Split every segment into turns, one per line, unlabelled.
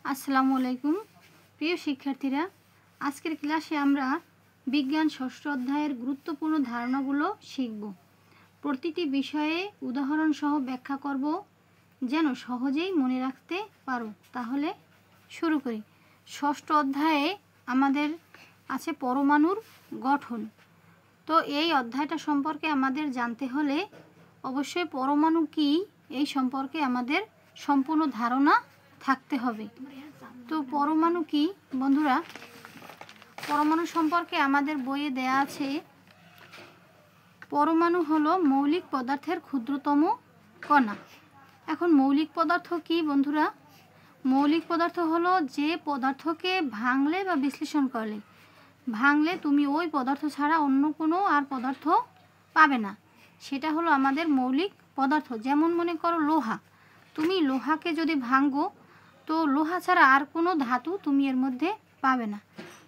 আসসালামু আলাইকুম প্রিয় শিক্ষার্থীরা, আজকের ক্লাসে আমরা বিজ্ঞান ষষ্ঠ অধ্যায়ের গুরুত্বপূর্ণ ধারণাগুলো শিখব। প্রতিটি বিষয়ে উদাহরণ সহ ব্যাখ্যা করব যেন সহজেই মনে রাখতে পারো। তাহলে শুরু করি। ষষ্ঠ অধ্যায়ে আমাদের আছে পরমাণুর গঠন। তো এই অধ্যায়টা সম্পর্কে আমাদের জানতে হলে অবশ্যই পরমাণু কী এই সম্পর্কে আমাদের সম্পূর্ণ ধারণা থাকতে হবে। তো পরমাণু কি বন্ধুরা? পরমাণু সম্পর্কে আমাদের বইয়ে দেয়া আছে, পরমাণু হলো মৌলিক পদার্থের ক্ষুদ্রতম কণা। এখন মৌলিক পদার্থ কি বন্ধুরা? মৌলিক পদার্থ হলো যে পদার্থকে ভাঙলে বা বিশ্লেষণ করলে তুমি ওই পদার্থ ছাড়া অন্য কোনো আর পদার্থ পাবে না, সেটা হলো আমাদের মৌলিক পদার্থ। যেমন মনে করো লোহা, তুমি লোহাকে যদি ভাঙো তো লোহা ছাড়া আর কোনো ধাতু তুমি এর মধ্যে পাবে না।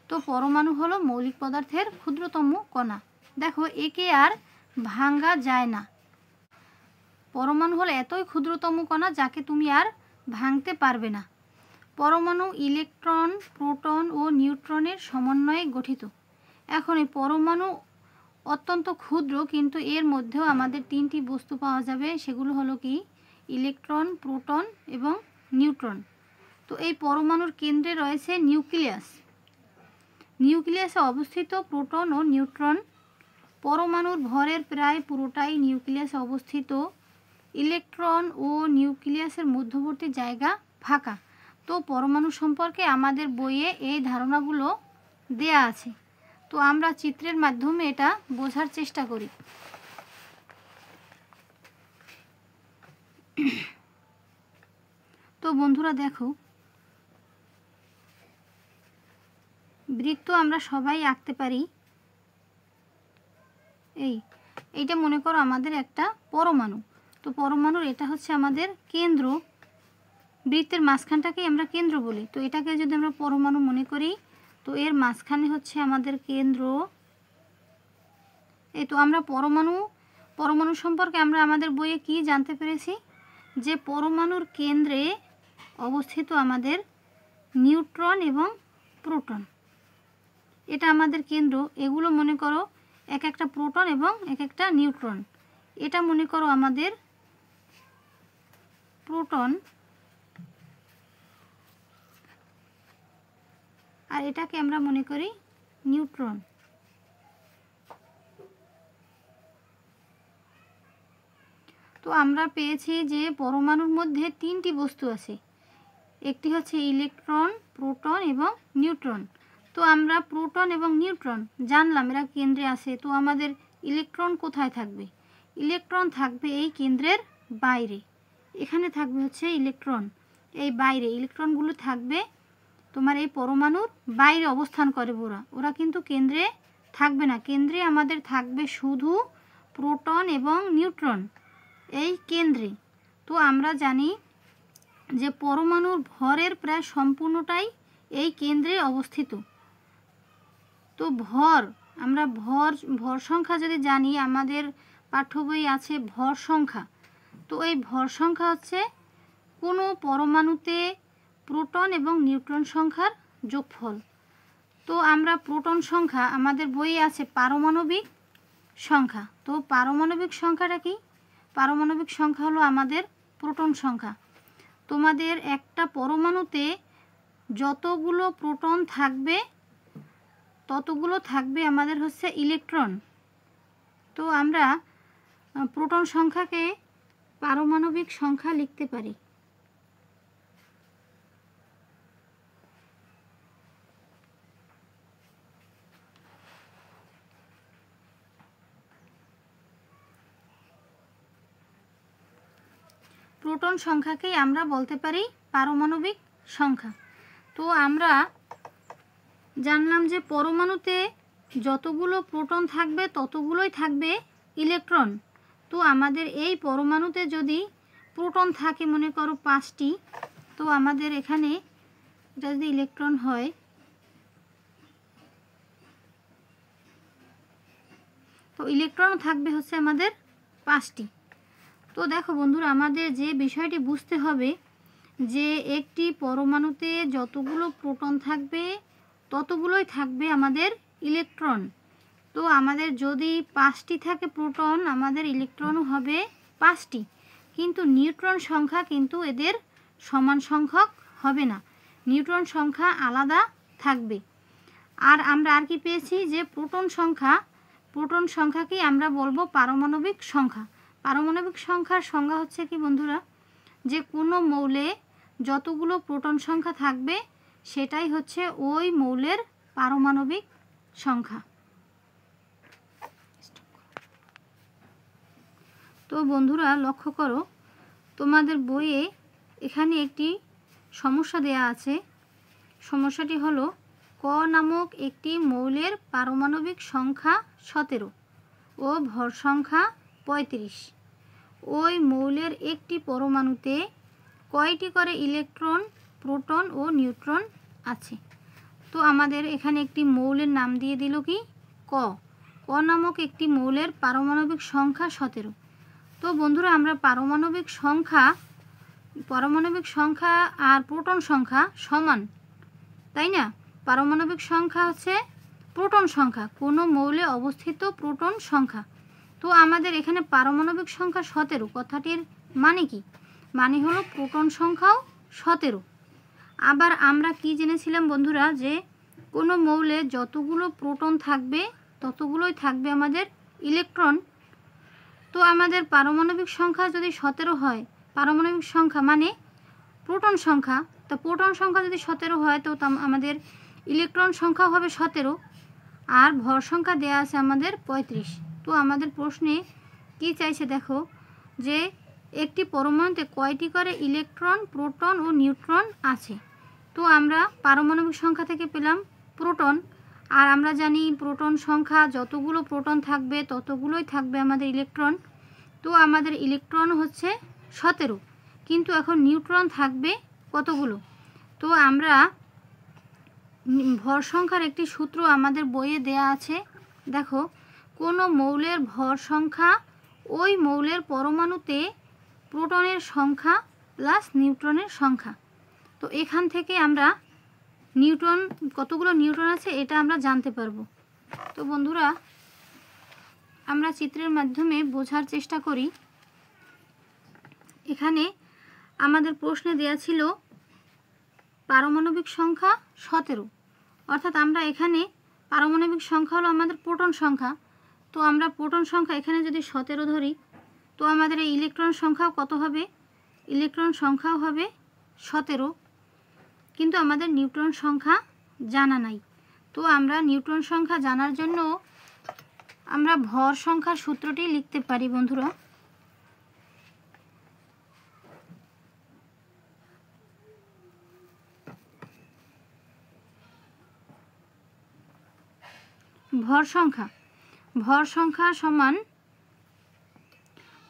তো পরমাণু হলো মৌলিক পদার্থের ক্ষুদ্রতম কণা। দেখো, একে আর ভাঙা যায় না। পরমাণু হলো এতই ক্ষুদ্রতম কণা যাকে তুমি আর ভাঙতে পারবে না। পরমাণু ইলেকট্রন, প্রোটন ও নিউট্রনের সমন্বয়ে গঠিত। এখন এই পরমাণু অত্যন্ত ক্ষুদ্র, কিন্তু এর মধ্যেও আমাদের তিনটি বস্তু পাওয়া যাবে। সেগুলো হলো কি? ইলেকট্রন, প্রোটন এবং নিউট্রন। তো এই পরমাণুর কেন্দ্রে রয়েছে নিউক্লিয়াস। নিউক্লিয়াসে অবস্থিত প্রোটন ও নিউট্রন। পরমাণুর ভরের প্রায় পুরোটাই নিউক্লিয়াসে অবস্থিত। ইলেকট্রন ও নিউক্লিয়াসের মধ্যবর্তী জায়গা ফাঁকা। তো পরমাণু সম্পর্কে আমাদের বইয়ে এই ধারণাগুলো দেয়া আছে। তো আমরা চিত্রের মাধ্যমে এটা বোঝার চেষ্টা করি। তো বন্ধুরা দেখো, বৃত্ত আমরা সবাই আঁকতে পারি। এইটা মনে করো আমাদের একটা পরমাণু। তো পরমাণুর এটা হচ্ছে আমাদের কেন্দ্র। বৃত্তের মাঝখানটাকেই আমরা কেন্দ্র বলি। তো এটাকে যদি আমরা পরমাণু মনে করি, তো এর মাঝখানে হচ্ছে আমাদের কেন্দ্র। এই তো আমরা পরমাণু সম্পর্কে আমরা আমাদের বইয়ে কি জানতে পেরেছি? যে পরমাণুর কেন্দ্রে অবস্থিত আমাদের নিউট্রন এবং প্রোটন, এটা আমাদের কেন্দ্র। এগুলো মনে করো এক একটা প্রোটন এবং এক একটা নিউট্রন। এটা মনে করো আমাদের প্রোটন, আর এটাকে আমরা মনে করি নিউট্রন। তো আমরা পেয়েছি যে পরমাণুর মধ্যে তিনটি বস্তু আছে। একটি হচ্ছে ইলেকট্রন, প্রোটন এবং নিউট্রন। তো আমরা প্রোটন এবং নিউট্রন জানলাম এরা কেন্দ্রে আছে। তো আমাদের ইলেকট্রন কোথায় থাকবে? ইলেকট্রন থাকবে এই কেন্দ্রের বাইরে। এখানে থাকবে হচ্ছে ইলেকট্রন, এই বাইরে ইলেকট্রনগুলো থাকবে তোমার এই পরমাণুর বাইরে অবস্থান করে। ওরা কিন্তু কেন্দ্রে থাকবে না। কেন্দ্রে আমাদের থাকবে শুধু প্রোটন এবং নিউট্রন এই কেন্দ্রে। তো আমরা জানি যে পরমাণুর ভরের প্রায় সম্পূর্ণটাই এই কেন্দ্রে অবস্থিত। তো আমরা ভর সংখ্যা যদি জানি, আমাদের পাঠ্য বই আছে ভর সংখ্যা। তো এই ভর সংখ্যা হচ্ছে কোনো পরমাণুতে প্রোটন এবং নিউট্রন সংখ্যার যোগফল। তো আমরা প্রোটন সংখ্যা আমাদের বইয়ে আছে পারমাণবিক সংখ্যা। তো পারমাণবিক সংখ্যাটা কি? পারমাণবিক সংখ্যা হলো আমাদের প্রোটন সংখ্যা। তোমাদের একটা পরমাণুতে যতগুলো প্রোটন থাকবে ততগুলো থাকবে আমাদের হচ্ছে ইলেকট্রন। তো আমরা প্রোটন সংখ্যাকে পারমাণবিক সংখ্যা লিখতে পারি। প্রোটন সংখ্যাকেই আমরা বলতে পারি পারমাণবিক সংখ্যা। তো আমরা জানলাম যে পরমাণুতে যতগুলো প্রোটন থাকবে ততগুলোই থাকবে ইলেকট্রন। তো আমাদের এই পরমাণুতে যদি প্রোটন থাকে মনে করো 5টি, তো আমাদের এখানে এটা যদি ইলেকট্রন হয়, তো ইলেকট্রন থাকবে হচ্ছে আমাদের 5টি। তো দেখো বন্ধুরা, আমাদের যে বিষয়টি বুঝতে হবে যে একটি পরমাণুতে যতগুলো প্রোটন থাকবে ততগুলোই থাকবে আমাদের ইলেকট্রন। তো আমাদের যদি 5টি থাকে প্রোটন, আমাদের ইলেকট্রনও হবে 5টি, কিন্তু নিউট্রন সংখ্যা কিন্তু এদের সমান সংখ্যক হবে না, নিউট্রন সংখ্যা আলাদা থাকবে। আর আমরা আর কি পেয়েছি যে প্রোটন সংখ্যাকেই আমরা বলবো পারমাণবিক সংখ্যা। পারমাণবিক সংখ্যার সংজ্ঞা হচ্ছে কি বন্ধুরা, যে কোনো মৌলে যতগুলো প্রোটন সংখ্যা থাকবে সেটাই হচ্ছে ওই মৌলের পারমাণবিক সংখ্যা। তো বন্ধুরা লক্ষ্য করো, তোমাদের বইয়ে এখানে একটি সমস্যা দেয়া আছে। সমস্যাটি হলো ক নামক একটি মৌলের পারমাণবিক সংখ্যা 17 ও ভর সংখ্যা 35। ওই মৌলের একটি পরমাণুতে কয়টি করে ইলেকট্রন, প্রোটন ও নিউট্রন আছে? তো আমাদের এখানে একটি মৌলের নাম দিয়ে দিল কি ক নামক একটি মৌলের পারমাণবিক সংখ্যা 17। তো বন্ধুরা আমরা পারমাণবিক সংখ্যা আর প্রোটন সংখ্যা সমান, তাই না? পারমাণবিক সংখ্যা হচ্ছে প্রোটন সংখ্যা, কোনো মৌলে অবস্থিত প্রোটন সংখ্যা। তো আমাদের এখানে পারমাণবিক সংখ্যা 17, কথাটির মানে কি? মানে হলো প্রোটন সংখ্যাও 17। আবার আমরা কি জেনেছিলাম বন্ধুরা, যে কোনো মৌলে যতগুলো প্রোটন থাকবে ততগুলোই থাকবে আমাদের ইলেকট্রন। তো আমাদের পারমাণবিক সংখ্যা যদি 17 হয়, পারমাণবিক সংখ্যা মানে প্রোটন সংখ্যা, তো প্রোটন সংখ্যা যদি 17 হয় তো আমাদের ইলেকট্রন সংখ্যা হবে 17, আর ভর সংখ্যা দেয়া আছে আমাদের 35। তো আমাদের প্রশ্নে কি চাইছে দেখো, যে একটি পরমাণুতে কয়টি করে ইলেকট্রন, প্রোটন ও নিউট্রন আছে। তো আমরা পারমাণবিক সংখ্যা থেকে পেলাম প্রোটন, আর আমরা জানি প্রোটন সংখ্যা যতগুলো প্রোটন থাকবে ততগুলোই থাকবে আমাদের ইলেকট্রন। তো আমাদের ইলেকট্রন হচ্ছে 17, কিন্তু এখন নিউট্রন থাকবে কতগুলো? তো আমরা ভর সংখ্যার একটি সূত্র আমাদের বইয়ে দেয়া আছে। দেখো, কোনো মৌলের ভর সংখ্যা ওই মৌলের পরমাণুতে প্রোটনের সংখ্যা প্লাস নিউট্রনের সংখ্যা। তো এখান থেকে আমরা কতগুলো নিউট্রন আছে এটা আমরা জানতে পারবো। তো বন্ধুরা আমরা চিত্রের মাধ্যমে বোঝার চেষ্টা করি। এখানে আমাদের প্রশ্নে দেয়া ছিল পারমাণবিক সংখ্যা 17, অর্থাৎ আমরা এখানে পারমাণবিক সংখ্যা হলো আমাদের প্রোটন সংখ্যা। তো আমরা প্রোটন সংখ্যা এখানে যদি 17 ধরি, তো আমাদের এই ইলেকট্রন সংখ্যাও কত হবে? ইলেকট্রন সংখ্যাও হবে 17, কিন্তু আমাদের নিউট্রন সংখ্যা জানা নাই। তো আমরা নিউট্রন সংখ্যা জানার জন্য আমরা ভর সংখ্যার সূত্রটি লিখতে পারি বন্ধুরা। ভর সংখ্যা সমান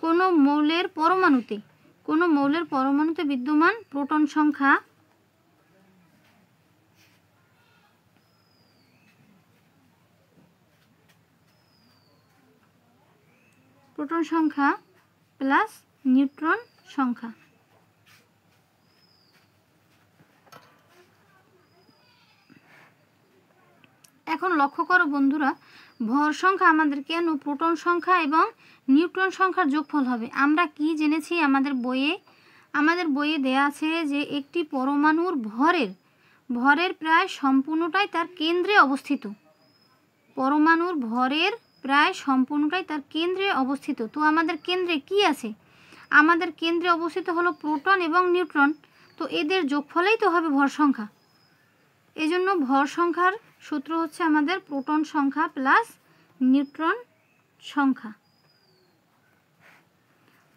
কোনো মৌলের পরমাণুতে বিদ্যমান প্রোটন সংখ্যা প্লাস নিউট্রন সংখ্যা। এখন লক্ষ্য করো বন্ধুরা, ভর সংখ্যা আমাদের কেন প্রোটন সংখ্যা এবং নিউট্রন সংখ্যার যোগফল হবে? আমরা কি জেনেছি আমাদের বইয়ে দেয়া আছে যে একটি পরমাণুর ভরের প্রায় সম্পূর্ণটাই তার কেন্দ্রে অবস্থিত। পরমাণুর ভরের প্রায় সম্পূর্ণটাই তার কেন্দ্রে অবস্থিত। তো আমাদের কেন্দ্রে কি আছে? আমাদের কেন্দ্রে অবস্থিত হলো প্রোটন এবং নিউট্রন। তো এদের যোগফলেই তো হবে ভর সংখ্যা। এজন্য ভর সংখ্যার সূত্র হচ্ছে আমাদের প্রোটন সংখ্যা প্লাস নিউট্রন সংখ্যা।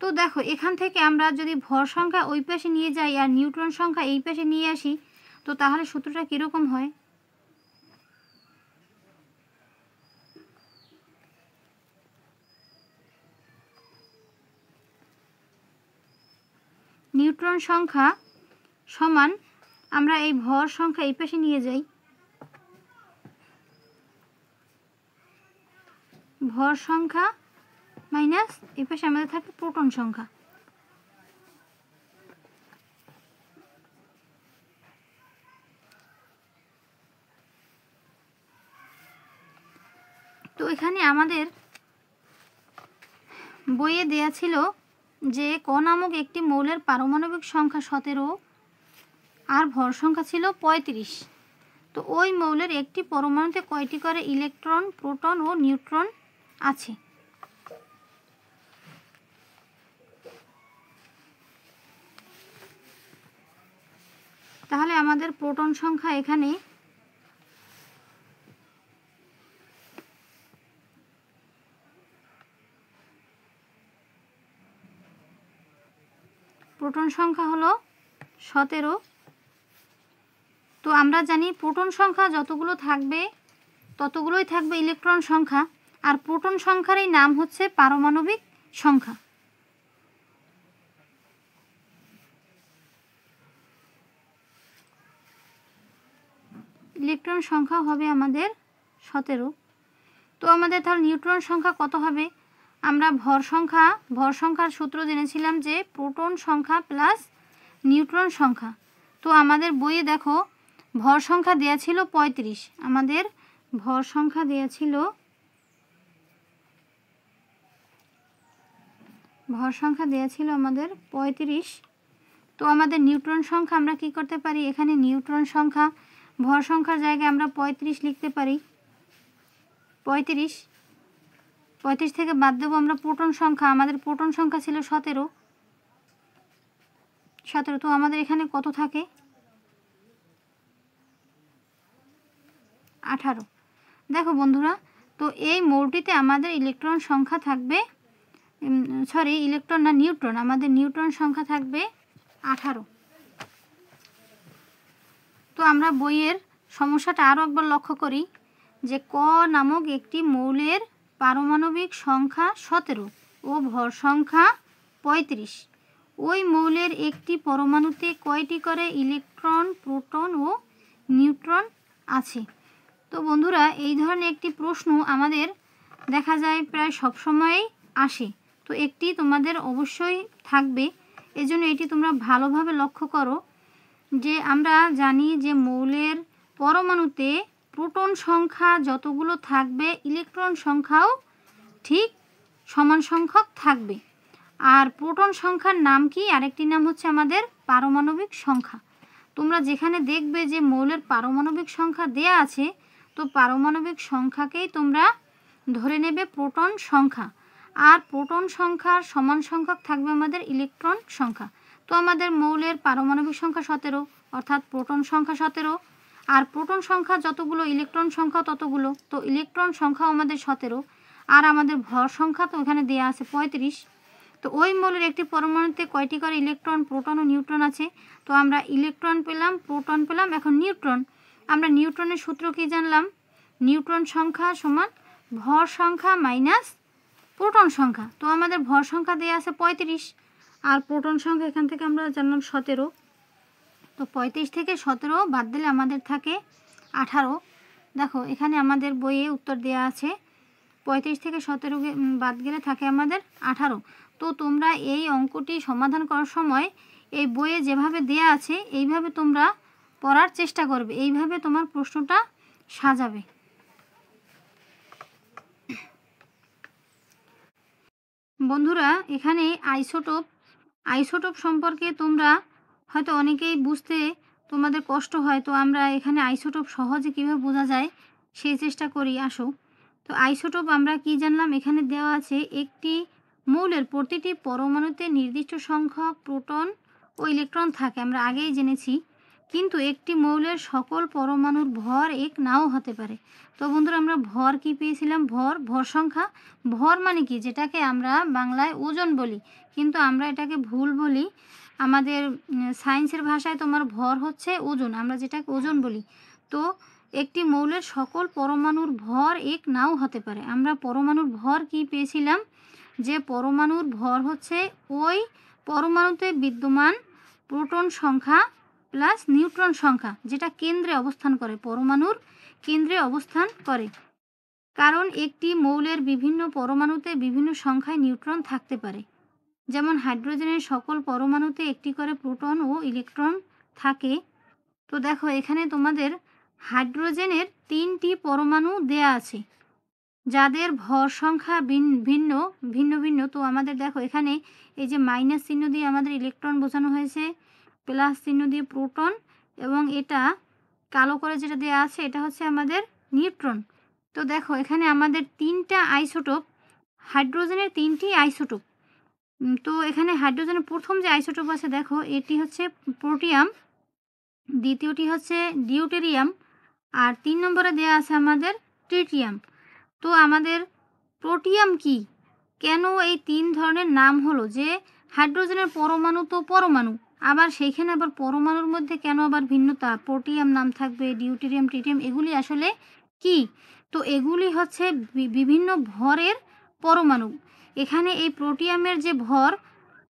তো দেখো, এখান থেকে আমরা যদি ভর সংখ্যা ওই পাশে নিয়ে যাই আর নিউট্রন সংখ্যা এই পাশে নিয়ে আসি, তো তাহলে সূত্রটা কীরকম হয়? নিউট্রন সংখ্যা সমান, আমরা এই ভর সংখ্যা এই পাশে নিয়ে যাই, ভর সংখ্যা মাইনাস এই পাশে আমাদের থাকে প্রোটন সংখ্যা। এখানে আমাদের বইয়ে দেয়া ছিল যে ক নামক একটি মৌলের পারমাণবিক সংখ্যা 17 আর ভর সংখ্যা ছিল 35। তো ওই মৌলের একটি পরমাণুতে কয়টি করে ইলেকট্রন, প্রোটন ও নিউট্রন আছে? তাহলে আমাদের প্রোটন সংখ্যা এখানে প্রোটন সংখ্যা হলো 17। তো আমরা জানি প্রোটন সংখ্যা যতগুলো থাকবে ততগুলোই থাকবে ইলেকট্রন সংখ্যা, আর প্রোটন সংখ্যারই নাম হচ্ছে পারমাণবিক সংখ্যা। ইলেকট্রন সংখ্যা হবে আমাদের 17। তো আমাদের তাহলে নিউট্রন সংখ্যা কত হবে? আমরা ভর সংখ্যার সূত্র জেনেছিলাম যে প্রোটন সংখ্যা প্লাস নিউট্রন সংখ্যা। তো আমাদের বইয়ে দেখো ভর সংখ্যা দেয়া ছিল 35। আমাদের ভর সংখ্যা দেয়া ছিল আমাদের 35। তো আমাদের নিউট্রন সংখ্যা আমরা কি করতে পারি? এখানে নিউট্রন সংখ্যা ভর সংখ্যার জায়গায় আমরা 35 লিখতে পারি। 35 থেকে বাদ দেবো আমরা প্রোটন সংখ্যা। আমাদের প্রোটন সংখ্যা ছিল 17। তো আমাদের এখানে কত থাকে? 18। দেখো বন্ধুরা, তো এই মৌলটিতে আমাদের ইলেকট্রন সংখ্যা থাকবে, নিউট্রন, আমাদের নিউট্রন সংখ্যা থাকবে 18। তো আমরা বইয়ের সমস্যাটা আরও একবার লক্ষ্য করি যে ক নামক একটি মৌলের পারমাণবিক সংখ্যা 17 ও ভর সংখ্যা 35। ওই মৌলের একটি পরমাণুতে কয়টি করে ইলেকট্রন, প্রোটন ও নিউট্রন আছে? তো বন্ধুরা, এই ধরনের একটি প্রশ্ন আমাদের দেখা যায় প্রায় সবসময়ই আসে। তো একটি তোমাদের অবশ্যই থাকবে, এজন্য এটি তোমরা ভালোভাবে লক্ষ্য করো যে আমরা জানি যে মৌলের পরমাণুতে প্রোটন সংখ্যা যতগুলো থাকবে ইলেকট্রন সংখ্যাও ঠিক সমান সংখ্যক থাকবে। আর প্রোটন সংখ্যার নাম কি? আরেকটি নাম হচ্ছে আমাদের পারমাণবিক সংখ্যা। তোমরা যেখানে দেখবে যে মৌলের পারমাণবিক সংখ্যা দেয়া আছে, তো পারমাণবিক সংখ্যাকেই তোমরা ধরে নেবে প্রোটন সংখ্যা, আর প্রোটন সংখ্যার সমান সংখ্যক থাকবে আমাদের ইলেকট্রন সংখ্যা। তো আমাদের মৌলের পারমাণবিক সংখ্যা 17, অর্থাৎ প্রোটন সংখ্যা 17, আর প্রোটন সংখ্যা যতগুলো ইলেকট্রন সংখ্যা ততগুলো। তো ইলেকট্রন সংখ্যাও আমাদের 17, আর আমাদের ভর সংখ্যা তো এখানে দেয়া আছে 35। তো ওই মৌলের একটি পরমাণুতে কয়টি করে ইলেকট্রন, প্রোটন ও নিউট্রন আছে? তো আমরা ইলেকট্রন পেলাম, প্রোটন পেলাম, এখন নিউট্রন। আমরা নিউট্রনের সূত্র কি জানলাম? নিউট্রন সংখ্যা সমান ভর সংখ্যা মাইনাস প্রোটন সংখ্যা। তো আমাদের ভর সংখ্যা দেওয়া আছে 35, আর প্রোটন সংখ্যা এখান থেকে আমরা জানলাম 17। তো 35 থেকে 17 বাদ দিলে আমাদের থাকে 18। দেখো এখানে আমাদের বইয়ে উত্তর দেওয়া আছে 35 থেকে 17 বাদ গেলে থাকে আমাদের 18। তো তোমরা এই অঙ্কটি সমাধান করার সময় এই বইয়ে যেভাবে দেয়া আছে এইভাবে তোমরা পড়ার চেষ্টা করবে, এইভাবে তোমার প্রশ্নটা সাজাবে। বন্ধুরা, এখানে আইসোটোপ সম্পর্কে তোমরা হয়তো অনেকেই বুঝতে তোমাদের কষ্ট হয়। তো আমরা এখানে আইসোটোপ সহজে কীভাবে বোঝা যায় সেই চেষ্টা করি, আসো। তো আইসোটোপ আমরা কি জানলাম? এখানে দেওয়া আছে একটি মৌলের প্রতিটি পরমাণুতে নির্দিষ্ট সংখ্যক প্রোটন ও ইলেকট্রন থাকে, আমরা আগেই জেনেছি। কিন্তু একটি মৌলের সকল পরমাণুর ভর এক নাও হতে পারে। তো বন্ধুরা, আমরা ভর কি পেয়েছিলাম? ভর সংখ্যা। ভর মানে কি? যেটাকে আমরা বাংলায় ওজন বলি, কিন্তু আমরা এটাকে ভুল বলি। আমাদের সায়েন্সের ভাষায় তোমার ভর হচ্ছে ওজন, আমরা যেটাকে ওজন বলি। তো একটি মৌলের সকল পরমাণুর ভর এক নাও হতে পারে। আমরা পরমাণুর ভর কি পেয়েছিলাম? যে পরমাণুর ভর হচ্ছে ওই পরমাণুতে বিদ্যমান প্রোটন সংখ্যা প্লাস নিউট্রন সংখ্যা, যেটা কেন্দ্রে অবস্থান করে, পরমাণুর কেন্দ্রে অবস্থান করে। কারণ একটি মৌলের বিভিন্ন পরমাণুতে বিভিন্ন সংখ্যায় নিউট্রন থাকতে পারে। যেমন হাইড্রোজেনের সকল পরমাণুতে একটি করে প্রোটন ও ইলেকট্রন থাকে। তো দেখো এখানে তোমাদের হাইড্রোজেনের 3টি পরমাণু দেয়া আছে। যাদের ভর সংখ্যা ভিন্ন ভিন্ন ভিন্ন। তো আমাদের দেখো এখানে এই যে মাইনাস চিহ্ন দিয়ে আমাদের ইলেকট্রন বোঝানো হয়েছে, প্লাস চিহ্ন দিয়ে প্রোটন, এবং এটা কালো করে যেটা দেওয়া আছে এটা হচ্ছে আমাদের নিউট্রন। তো দেখো এখানে আমাদের তিনটা আইসোটোপ, হাইড্রোজেনের তিনটি আইসোটোপ। তো এখানে হাইড্রোজেনের প্রথম যে আইসোটোপ আছে দেখো এটি হচ্ছে প্রোটিয়াম, দ্বিতীয়টি হচ্ছে ডিউটেরিয়াম, আর 3 নম্বরে দেওয়া আছে আমাদের ট্রিটিয়াম। তো আমাদের প্রোটিয়াম কি, কেন এই 3 ধরনের নাম হলো? যে হাইড্রোজেনের পরমাণু তো পরমাণু, আবার সেইখানে আবার পরমাণুর মধ্যে কেন আবার ভিন্নতা? প্রোটিয়াম নাম থাকবে, ডিউটেরিয়াম, ট্রিটিয়াম, এগুলি আসলে কি? তো এগুলি হচ্ছে বিভিন্ন ভরের পরমাণু। এখানে এই প্রোটিয়ামের যে ভর,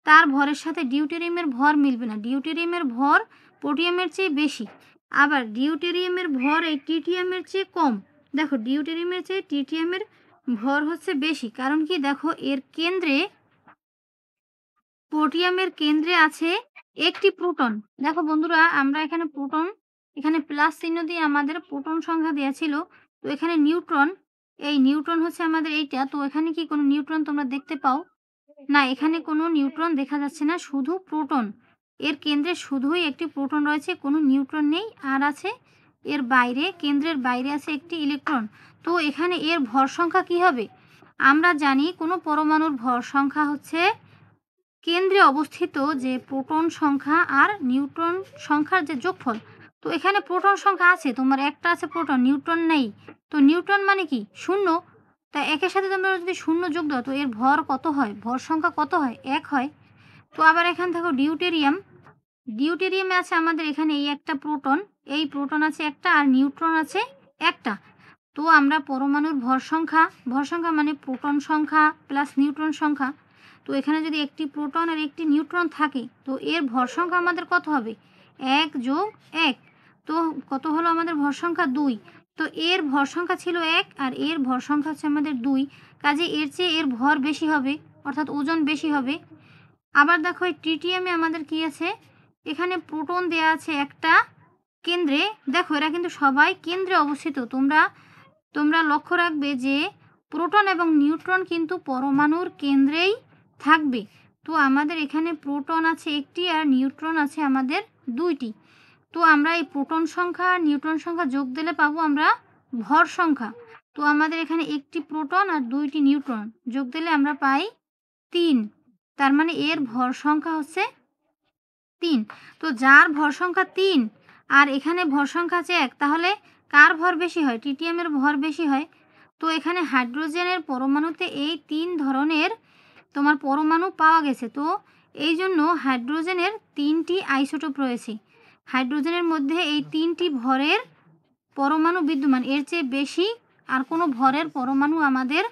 তার ভরের সাথে ডিউটেরিয়ামের ভর মিলবে না। ডিউটেরিয়ামের ভর প্রোটিয়ামের চেয়ে বেশি, আবার ডিউটেরিয়ামের ভর এই ট্রিটিয়ামের চেয়ে কম। দেখো ডিউটেরিয়ামের চেয়ে ট্রিটিয়ামের ভর হচ্ছে বেশি, কারণ কি? দেখো এর কেন্দ্রে, প্রোটিয়ামের কেন্দ্রে আছে একটি প্রোটন। দেখো বন্ধুরা, আমরা এখানে প্রোটন, এখানে প্লাস চিহ্ন দিয়ে আমাদের প্রোটন সংখ্যা দেওয়া ছিল। তো এখানে নিউট্রন, এই নিউট্রন হচ্ছে আমাদের এইটা। তো এখানে কি কোনো নিউট্রন তোমরা দেখতে পাও? না, এখানে কোনো নিউট্রন দেখা যাচ্ছে না, শুধু প্রোটন। এর কেন্দ্রে শুধুই একটি প্রোটন রয়েছে, কোনো নিউট্রন নেই। আর আছে এর বাইরে, কেন্দ্রের বাইরে আছে একটি ইলেকট্রন। তো এখানে এর ভর সংখ্যা কী হবে? আমরা জানি কোনো পরমাণুর ভর সংখ্যা হচ্ছে কেন্দ্রে অবস্থিত যে প্রোটন সংখ্যা আর নিউট্রন সংখ্যার যে যোগফল। তো এখানে প্রোটন সংখ্যা আছে, তোমার একটা আছে প্রোটন, নিউট্রন নেই। তো নিউট্রন মানে কি? শূন্য। তা একের সাথে তোমরা যদি শূন্য যোগ দাও তো এর ভর কত হয়? ভর সংখ্যা কত হয়? 1 হয়। তো আবার এখান থেকে ডিউটেরিয়াম, ডিউটেরিয়ামে আছে আমাদের এখানে এই একটা প্রোটন, এই প্রোটন আছে একটা, আর নিউট্রন আছে একটা। তো আমরা পরমাণুর ভর সংখ্যা মানে প্রোটন সংখ্যা প্লাস নিউট্রন সংখ্যা। তো এখানে যদি একটি প্রোটন আর একটি নিউট্রন থাকে তো এর ভর সংখ্যা আমাদের কত হবে? 1 যোগ 1। তো কত হলো আমাদের ভর সংখ্যা? 2। তো এর ভর সংখ্যা ছিল 1 আর এর ভর সংখ্যা হচ্ছে আমাদের 2, কাজে এর চেয়ে এর ভর বেশি হবে, অর্থাৎ ওজন বেশি হবে। আবার দেখো এই ট্রিটিয়ামে আমাদের কি আছে? এখানে প্রোটন দেয়া আছে একটা কেন্দ্রে। দেখো এরা কিন্তু সবাই কেন্দ্রে অবস্থিত। তোমরা লক্ষ্য রাখবে যে প্রোটন এবং নিউট্রন কিন্তু পরমাণুর কেন্দ্রেই থাকবে। তো আমাদের এখানে প্রোটন আছে একটি আর নিউট্রন আছে আমাদের 2টি। তো আমরা এই প্রোটন সংখ্যা আর নিউট্রন সংখ্যা যোগ দিলে পাবো আমরা ভর সংখ্যা। তো আমাদের এখানে একটি প্রোটন আর 2টি নিউট্রন যোগ দিলে আমরা পাই 3। তার মানে এর ভর সংখ্যা হচ্ছে 3। তো যার ভর সংখ্যা 3 আর এখানে ভর সংখ্যা আছে 1, তাহলে কার ভর বেশি হয়? ট্রিটিয়ামের ভর বেশি হয়। তো এখানে হাইড্রোজেনের পরমাণুতে এই 3 ধরনের তোমার পরমাণু পাওয়া গেছে। তো এই জন্য হাইড্রোজেনের 3টি আইসোটোপ রয়েছে। হাইড্রোজেনের মধ্যে এই 3টি ভরের পরমাণু বিদ্যমান, এর চেয়ে বেশি আর কোনো ভরের পরমাণু আমাদের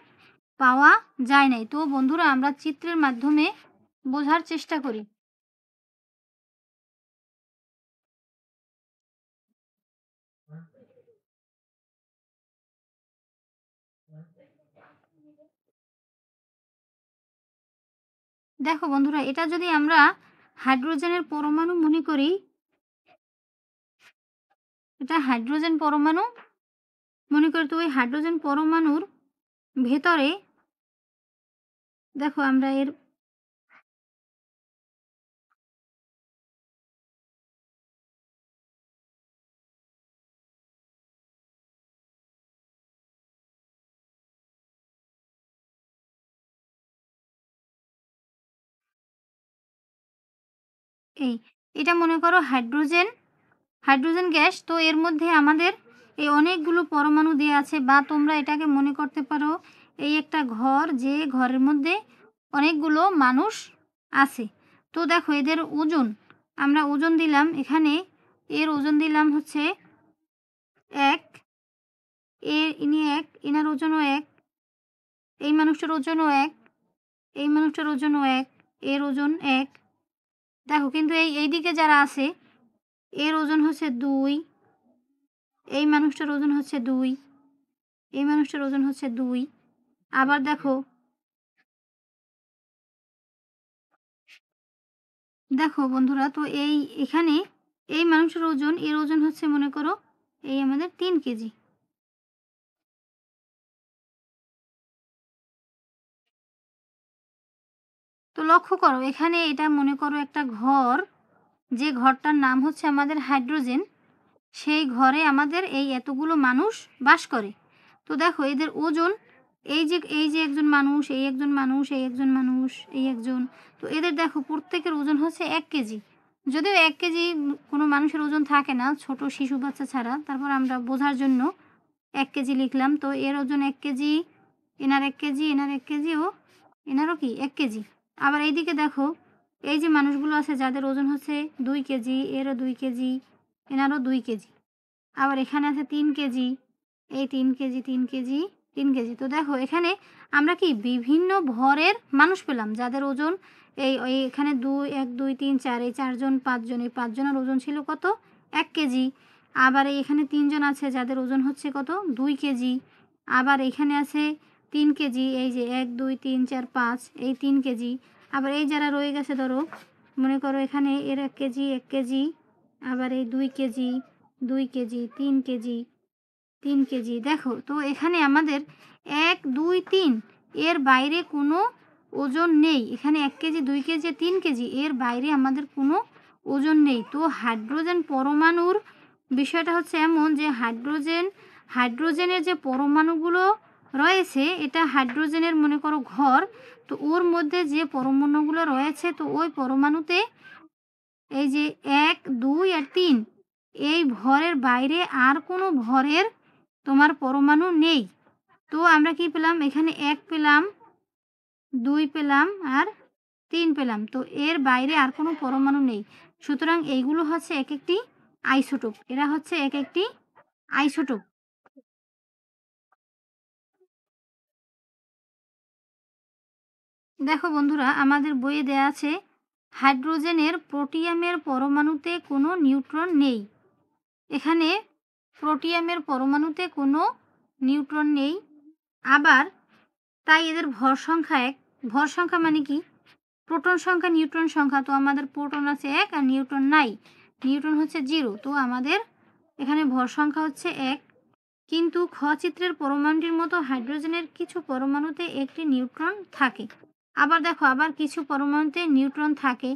পাওয়া যায় নাই। তো বন্ধুরা, আমরা চিত্রের মাধ্যমে বোঝার চেষ্টা করি। দেখো বন্ধুরা, এটা যদি আমরা হাইড্রোজেনের পরমাণু মনে করি, এটা হাইড্রোজেন পরমাণু মনে করি, তো ওই হাইড্রোজেন পরমাণুর ভেতরে দেখো আমরা এর এই এটা মনে করো হাইড্রোজেন, হাইড্রোজেন গ্যাস। তো এর মধ্যে আমাদের এই অনেকগুলো পরমাণু দেওয়া আছে, বা তোমরা এটাকে মনে করতে পারো এই একটা ঘর, যে ঘরের মধ্যে অনেকগুলো মানুষ আছে। তো দেখো এদের ওজন, আমরা ওজন দিলাম এখানে, এর ওজন দিলাম হচ্ছে 1, ইনি 1, এনার ওজনও 1, এই মানুষটার ওজনও 1, এই মানুষটার ওজনও 1, এর ওজন 1। দেখো কিন্তু এইদিকে যারা আছে এর ওজন হচ্ছে 2, এই মানুষটার ওজন হচ্ছে 2, এই মানুষটার ওজন হচ্ছে 2। আবার দেখো, দেখো বন্ধুরা, তো এখানে এই মানুষটার ওজন, এর ওজন হচ্ছে মনে করো এই আমাদের 3 কেজি। তো লক্ষ্য করো এখানে এটা মনে করো একটা ঘর, যে ঘরটার নাম হচ্ছে আমাদের হাইড্রোজেন। সেই ঘরে আমাদের এই এতগুলো মানুষ বাস করে। তো দেখো এদের ওজন, এই যে একজন মানুষ, এই একজন মানুষ, এই একজন মানুষ, এই একজন, তো এদের দেখো প্রত্যেকের ওজন হচ্ছে 1 কেজি। যদিও 1 কেজি কোনো মানুষের ওজন থাকে না, ছোট শিশু বাচ্চা ছাড়া, তারপর আমরা বোঝার জন্য 1 কেজি লিখলাম। তো এর ওজন 1 কেজি, এনার 1 কেজি, এনার 1 কেজি ও এনারও কি 1 কেজি। আবার এইদিকে দেখো এই যে মানুষগুলো আছে যাদের ওজন হচ্ছে 2 কেজি, এরও 2 কেজি, এনারও 2 কেজি। আবার এখানে আছে 3 কেজি, এই 3 কেজি, 3 কেজি, 3 কেজি। তো দেখো এখানে আমরা কি বিভিন্ন ভরের মানুষ পেলাম যাদের ওজন এখানে 1, 2, 3, 4, এই 4 জন, 5 জন, এই 5 জনের ওজন ছিল কত? 1 কেজি। আবার এখানে 3 জন আছে যাদের ওজন হচ্ছে কত? 2 কেজি। আবার এখানে আছে 3 কেজি, এই যে 1, 2, 3, 4, 5, এই 3 কেজি। আবার এই যারা রয়ে গেছে ধরো, মনে করো এখানে এর 1 কেজি, 1 কেজি, আবার এই 2 কেজি, 2 কেজি, 3 কেজি, 3 কেজি। দেখো তো এখানে আমাদের 1, 2, 3 এর বাইরে কোনো ওজন নেই। এখানে 1 কেজি, 2 কেজি, 3 কেজি, এর বাইরে আমাদের কোনো ওজন নেই। তো হাইড্রোজেন পরমাণুর বিষয়টা হচ্ছে এমন যে হাইড্রোজেনের যে পরমাণুগুলো রয়েছে, এটা হাইড্রোজেনের মনে করো ঘর। তো ওর মধ্যে যে পরমাণুগুলো রয়েছে, তো ওই পরমাণুতে এই যে 1, 2 আর 3 এই ভরের বাইরে আর কোনো ভরের তোমার পরমাণু নেই। তো আমরা কি পেলাম? এখানে 1 পেলাম, 2 পেলাম আর 3 পেলাম। তো এর বাইরে আর কোনো পরমাণু নেই। সুতরাং এইগুলো হচ্ছে এক একটি আইসোটোপ। এরা হচ্ছে এক একটি আইসোটোপ। দেখো বন্ধুরা, আমাদের বইয়ে দেয়া আছে হাইড্রোজেনের প্রোটিয়ামের পরমাণুতে কোনো নিউট্রন নেই। এখানে প্রোটিয়ামের পরমাণুতে কোনো নিউট্রন নেই। আবার তাই এদের ভর সংখ্যা 1। ভর সংখ্যা মানে কি? প্রোটন সংখ্যা, নিউট্রন সংখ্যা। তো আমাদের প্রোটন আছে 1 আর নিউট্রন নাই। নিউট্রন হচ্ছে 0। তো আমাদের এখানে ভর সংখ্যা হচ্ছে 1। কিন্তু খ চিত্রের পরমাণুটির মতো হাইড্রোজেনের কিছু পরমাণুতে একটি নিউট্রন থাকে। আবার দেখো, আবার কিছু পরমাণুতে নিউট্রন থাকে,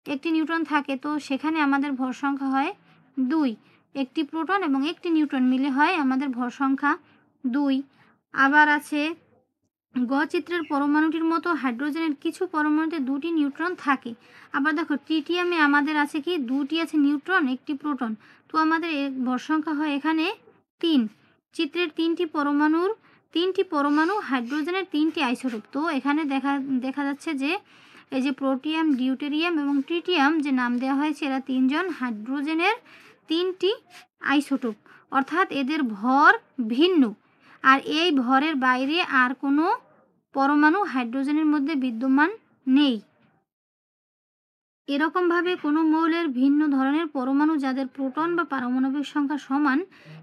একটি নিউট্রন থাকে। তো সেখানে আমাদের ভর সংখ্যা হয় 2। একটি প্রোটন এবং একটি নিউট্রন মিলে হয় আমাদের ভর সংখ্যা 2। আবার আছে গ চিত্রের পরমাণুটির মতো হাইড্রোজেনের কিছু পরমাণুতে 2টি নিউট্রন থাকে। আবার দেখো ট্রিটিয়ামে আমাদের আছে কি 2টি আছে নিউট্রন, একটি প্রোটন। তো আমাদের ভর সংখ্যা হয় এখানে 3। চিত্রের 3টি পরমাণু হাইড্রোজেনের 3টি আইসোটোপ। তো এখানে দেখা যাচ্ছে যে এই যে প্রোটিয়াম, ডিউটেরিয়াম এবং ট্রিটিয়াম যে নাম দেওয়া হয়েছে, এরা 3 জন হাইড্রোজেনের 3টি আইসোটোপ। অর্থাৎ এদের ভর ভিন্ন, আর এই ভরের বাইরে আর কোনো পরমাণু হাইড্রোজেনের মধ্যে বিদ্যমান নেই। এরকমভাবে কোনো মৌলের ভিন্ন ধরনের পরমাণু যাদের প্রোটন বা পারমাণবিক সংখ্যা সমান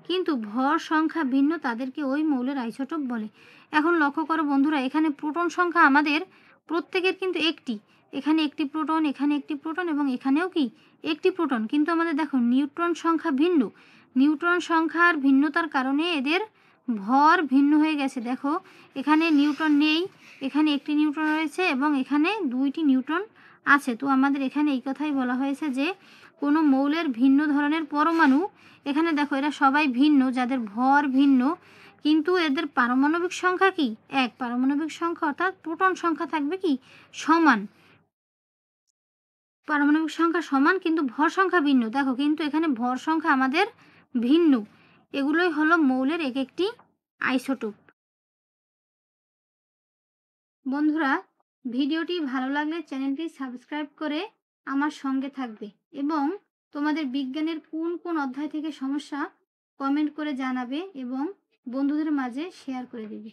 কিন্তু ভর সংখ্যা ভিন্ন, তাদেরকে ওই মৌলের আইসোটোপ বলে। এখন লক্ষ্য করো বন্ধুরা, এখানে প্রোটন সংখ্যা আমাদের প্রত্যেকের কিন্তু একটি। এখানে একটি প্রোটন, এখানে একটি প্রোটন এবং এখানেও কি একটি প্রোটন। কিন্তু আমাদের দেখো নিউট্রন সংখ্যা ভিন্ন। নিউট্রন সংখ্যার ভিন্নতার কারণে এদের ভর ভিন্ন হয়ে গেছে। দেখো এখানে নিউট্রন নেই, এখানে একটি নিউট্রন রয়েছে এবং এখানে 2টি নিউট্রন আছে। তো আমাদের এখানে এই কথাই বলা হয়েছে যে কোনো মৌলের ভিন্ন ধরনের পরমাণু, এখানে দেখো এরা সবাই ভিন্ন, যাদের ভর ভিন্ন, কিন্তু এদের পারমাণবিক সংখ্যা কি 1। পারমাণবিক সংখ্যা অর্থাৎ প্রোটন সংখ্যা থাকবে কি সমান। পারমাণবিক সংখ্যা সমান কিন্তু ভর সংখ্যা ভিন্ন। দেখো কিন্তু এখানে ভর সংখ্যা আমাদের ভিন্ন। এগুলোই হলো মৌলের এক একটি আইসোটোপ। বন্ধুরা, ভিডিওটি ভালো লাগলে চ্যানেলটি সাবস্ক্রাইব করে আমার সঙ্গে থাকবে এবং তোমাদের বিজ্ঞানের কোন কোন অধ্যায় থেকে সমস্যা কমেন্ট করে জানাবে এবং বন্ধুদের মাঝে শেয়ার করে দেবে।